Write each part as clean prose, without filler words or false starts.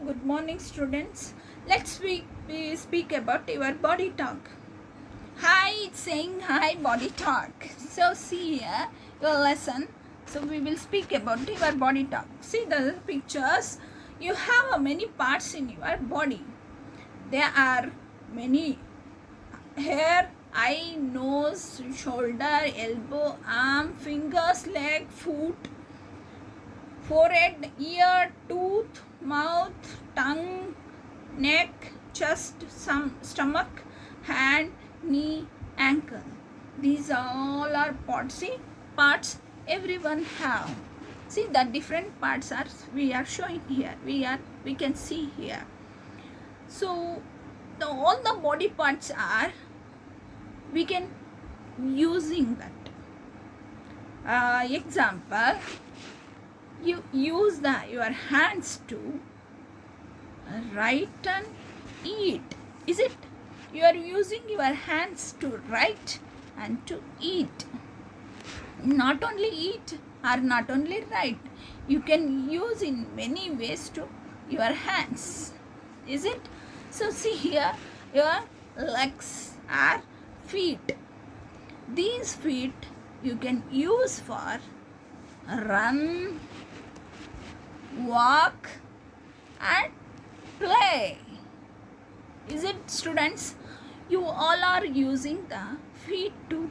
Good morning, students. We speak about your body talk. Hi, it's saying hi, body talk. So, see here your lesson. So, we will speak about your body talk. See the pictures. You have many parts in your body. There are many: hair, eye, nose, shoulder, elbow, arm, fingers, leg, foot, forehead, ear, tooth, mouth, tongue, neck, chest, stomach, hand, knee, ankle. These all are parts. See, parts everyone have. See, the different parts are we are showing here. We can see here. So all the body parts are we can using that. Example, you use your hands to write and eat. Is it? You are using your hands to write and to eat. Not only eat or not only write. You can use in many ways to your hands. Is it? So see here, your legs are feet. These feet you can use for run, walk and play. Is it, students? You all are using the feet to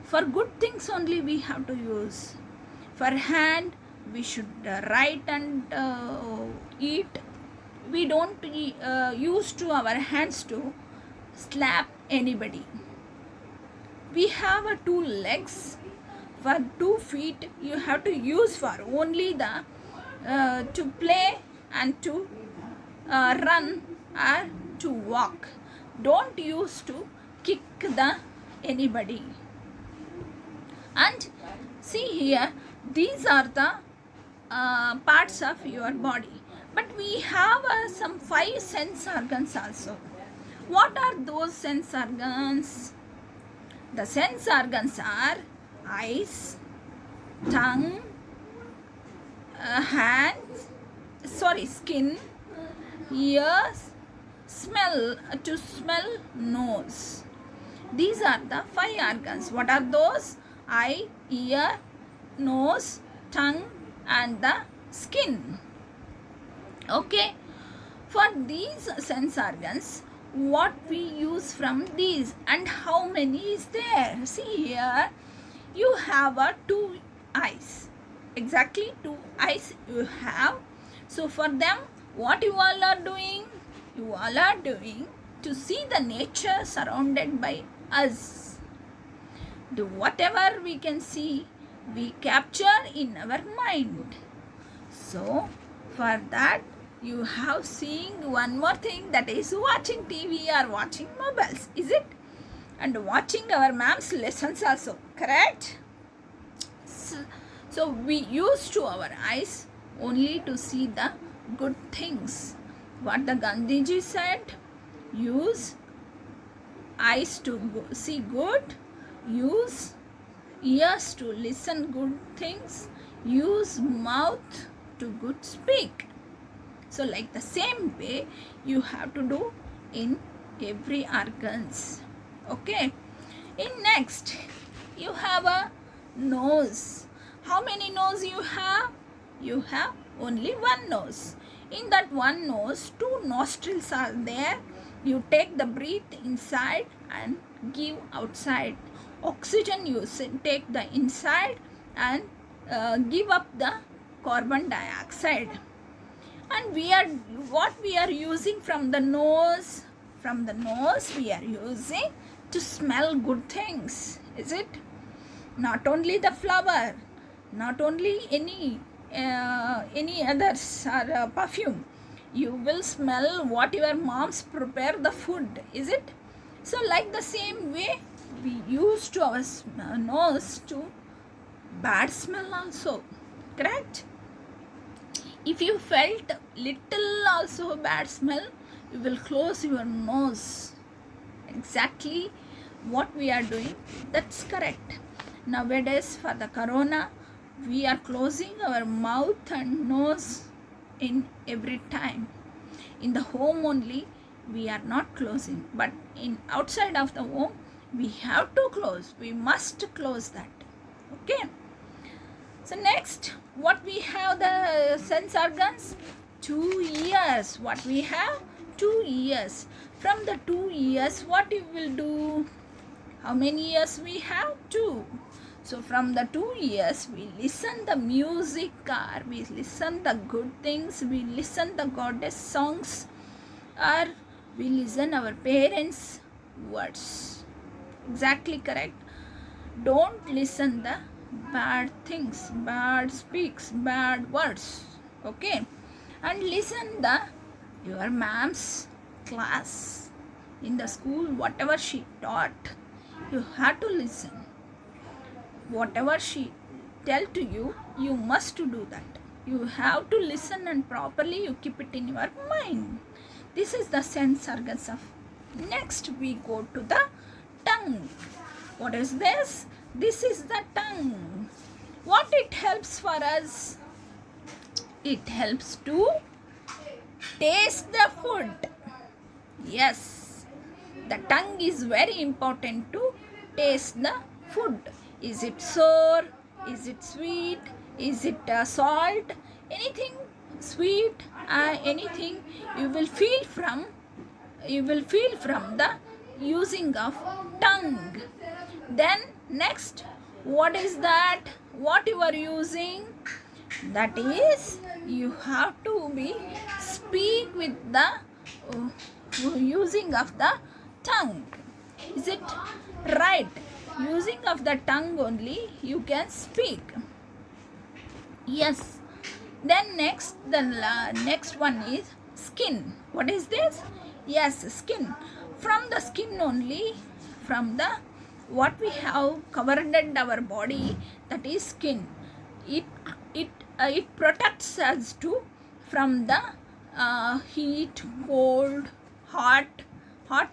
for good things only we have to use. For hand we should write and eat. We don't use to our hands to slap anybody. We have 2 legs. For 2 feet you have to use for only the to play and to run or to walk. Don't use to kick the anybody. And see here, these are the parts of your body. But we have some 5 sense organs also. What are those sense organs? The sense organs are eyes, tongue, hands, skin, ears, smell, to smell, nose. These are the 5 organs. What are those? Eye, ear, nose, tongue and the skin. Okay. For these sense organs, what we use from these and how many is there? See here, you have 2 eyes. Exactly 2 eyes you have. So for them, what you all are doing? You all are doing to see the nature surrounded by us. Do whatever we can see, we capture in our mind. So for that, you have seeing one more thing, that is watching TV or watching mobiles. Is it? And watching our ma'am's lessons also. Correct? So we use to our eyes only to see the good things. What the Gandhiji said, use eyes to see good, use ears to listen good things, use mouth to good speak. So like the same way you have to do in every organs. Okay. In next, you have a nose. How many nose you have? You have only 1 nose. In that 1 nose, 2 nostrils are there. You take the breath inside and give outside. Oxygen you take the inside and give up the carbon dioxide. And what we are using from the nose? From the nose we are using to smell good things. Is it? Not only the flower, not only any others or perfume. You will smell what your moms prepare the food. Is it? So like the same way we use to our nose to bad smell also. Correct? If you felt little also bad smell, you will close your nose. Exactly what we are doing, that's correct. Nowadays for the corona, we are closing our mouth and nose in every time. In the home only we are not closing, but in outside of the home we have to close. We must close that. Okay. So next, what we have the sense organs? 2 ears. What we have? 2 ears. From the 2 ears, what you will do? How many ears we have? 2. So from the 2 ears, we listen the music, or we listen the good things, we listen the goddess songs, or we listen our parents' words. Exactly correct. Don't listen the bad things, bad speaks, bad words. Okay. And listen the your ma'am's class in the school, whatever she taught, you have to listen. Whatever she tell to you, you must do that. You have to listen and properly you keep it in your mind. This is the sense organs of. Next we go to the tongue. What is this? This is the tongue. What it helps for us? It helps to taste the food. Yes, the tongue is very important to taste the food. Is it sour? Is it sweet? Is it salt? Anything sweet, anything you will feel from the using of tongue. Then next, what is that? What you are using? That is, you have to be speak with the using of the tongue. Is it right? Using of the tongue only you can speak. Yes. Then next, the next one is skin. What is this? Yes, skin. From the skin only, from the what we have covered our body, that is skin. It protects us to from the heat, cold, hot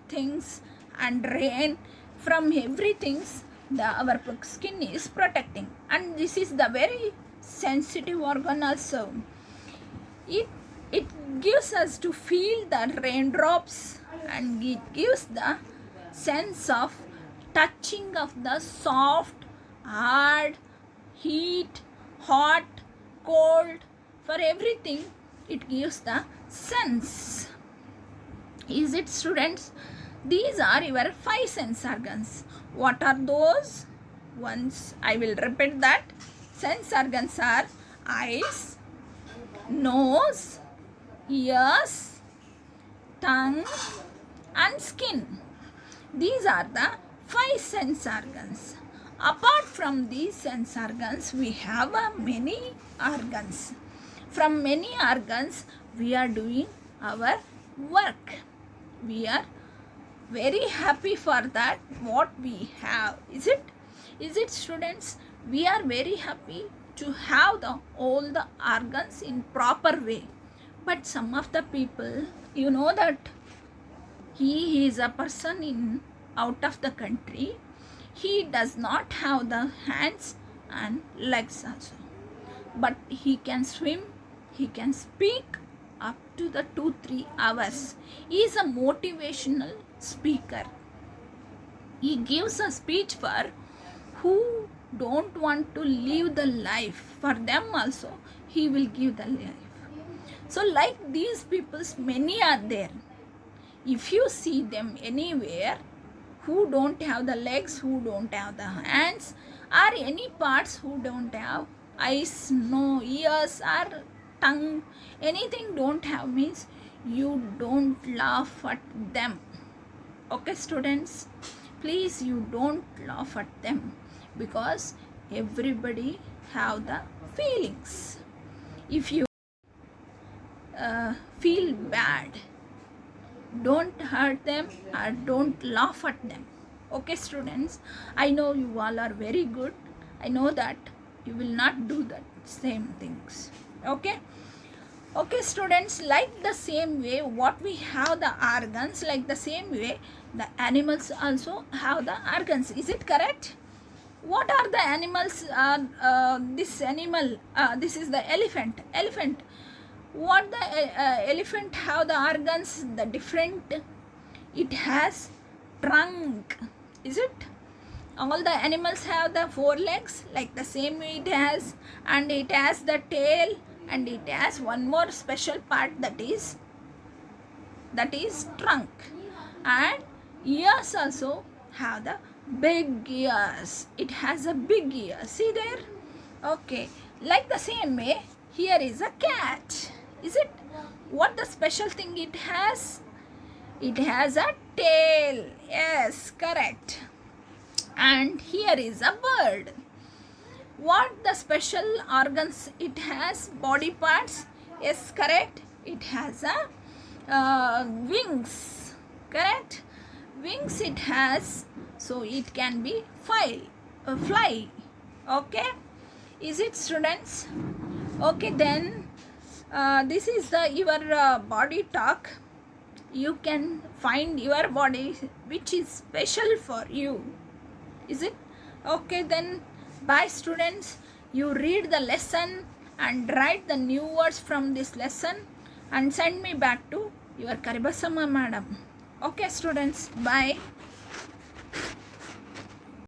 things, and rain. From everything, our skin is protecting, and this is the very sensitive organ also. It gives us to feel the raindrops, and it gives the sense of touching of the soft, hard, heat, hot, cold. For everything it gives the sense. Is it, students? These are your 5 sense organs. What are those? Once I will repeat that. Sense organs are eyes, nose, ears, tongue, and skin. These are the 5 sense organs. Apart from these sense organs, we have many organs. From many organs, we are doing our work. We are very happy for that what we have. Is it, students? We are very happy to have all the organs in proper way. But some of the people, you know that he is a person in out of the country, he does not have the hands and legs also, but he can swim, he can speak up to the 2-3 hours. He is a motivational speaker. He gives a speech for who don't want to live the life. For them also he will give the life. So like these people, many are there. If you see them anywhere, who don't have the legs, who don't have the hands, or any parts, who don't have eyes, no ears, or tongue, anything don't have, means you don't laugh at them. Okay, students, please, you don't laugh at them, because everybody have the feelings. If you feel bad, don't hurt them or don't laugh at them. Okay, students, I know you all are very good. I know that you will not do that same things. Okay, students, like the same way what we have the organs, like the same way the animals also have the organs. Is it correct? What are the animals? This animal, this is the elephant. What the elephant have the organs, the different? It has trunk, is it? All the animals have the four legs, like the same it has, and it has the tail, and it has one more special part, that is trunk. And ears also have the big ears. It has a big ear, see there? Okay, like the same way, here is a cat, is it? What the special thing it has? It has a tail, yes, correct. And here is a bird. What the special organs it has? Body parts, yes, correct. It has a wings, correct. Wings it has, so it can be fly. Okay, is it, students? Okay, then this is the your body talk. You can find your body which is special for you, is it? Okay, then bye, students. You read the lesson and write the new words from this lesson and send me back to your Karibasama madam. Okay, students, bye.